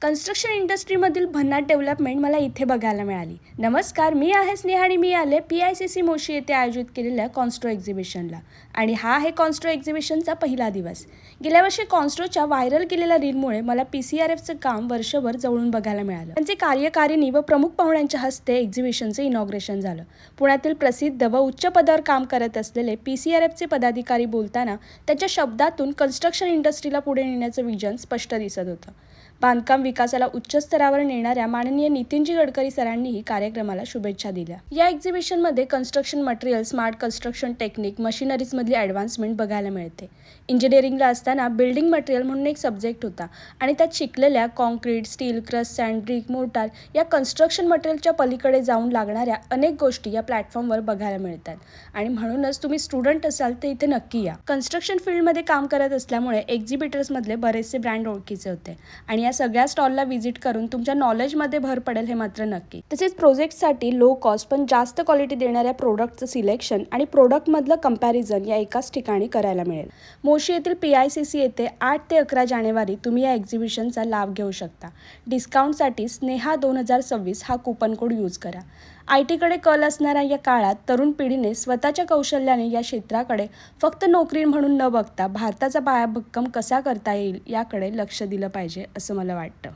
Construction इंडस्ट्रीमधील भन्नाट development मला इथे बघायला मिळाली. नमस्कार, मी आहे स्नेहा आणि मी आले PICC मोशी येथे आयोजित केलेल्या कॉन्स्ट्रो एक्झिबिशनला. आणि हा आहे कॉन्स्ट्रो एक्झिबिशनचा पहिला दिवस. गेल्या वर्षी कॉन्स्ट्रोच्या व्हायरल केलेल्या रीलमुळे मला PCRFचं काम वर्षभर जवळून बघायला मिळालं. त्यांचे कार्यकारिणी व प्रमुख पाहुण्यांच्या हस्ते एक्झिबिशनचं इनॉग्रेशन झालं. पुण्यातील प्रसिद्ध व उच्च पदावर काम करत असलेले PCRFचे पदाधिकारी बोलताना त्यांच्या शब्दातून कन्स्ट्रक्शन इंडस्ट्रीला पुढे नेण्याचं विजन स्पष्ट दिसत होतं. बांधकाम विकासाला उच्च स्तरावर नेणाऱ्या माननीय नितीनजी गडकरी सरांनीही कार्यक्रमाला शुभेच्छा दिल्या. या एक्झिबिशनमध्ये construction material, smart construction technique, मशिनरीजमधली ॲडव्हान्समेंट बघायला मिळते. इंजिनिअरिंगला असताना बिल्डिंग मटेरियल म्हणून एक सब्जेक्ट होता आणि त्यात शिकलेल्या concrete, steel, crust, sand, brick, mortar या कन्स्ट्रक्शन मटेरियलच्या पलीकडे जाऊन लागणाऱ्या अनेक गोष्टी या प्लॅटफॉर्मवर बघायला मिळतात. आणि म्हणूनच तुम्ही स्टुडंट असाल तर इथे नक्की या. कन्स्ट्रक्शन फील्डमध्ये काम करत असल्यामुळे एक्झिबिटर्समधले बरेचसे ब्रँड ओळखीचे होते आणि या सगळ्या स्टॉलला व्हिजिट करून तुमच्या नॉलेजमध्ये भर पडेल हे मात्र नक्की. तसेच प्रोजेक्टसाठी लो कॉस्ट पण जास्त क्वालिटी देणाऱ्या प्रोडक्टचं सिलेक्शन आणि प्रोडक्टमधलं कंपॅरिझन या एकाच ठिकाणी करायला मिळेल. मोशी येथील PICC येथे 8 ते 11 जानेवारी तुम्ही या एक्झिबिशनचा लाभ घेऊ शकता. डिस्काउंटसाठी स्नेहा 2026 हा कुपन कोड यूज करा. IT कडे कल असणाऱ्या या काळात तरुण पिढीने स्वतःच्या कौशल्याने या क्षेत्राकडे फक्त नोकरी म्हणून न बघता भारताचा पायाभक्कम कसा करता येईल याकडे लक्ष दिलं पाहिजे असं मला वाटतं.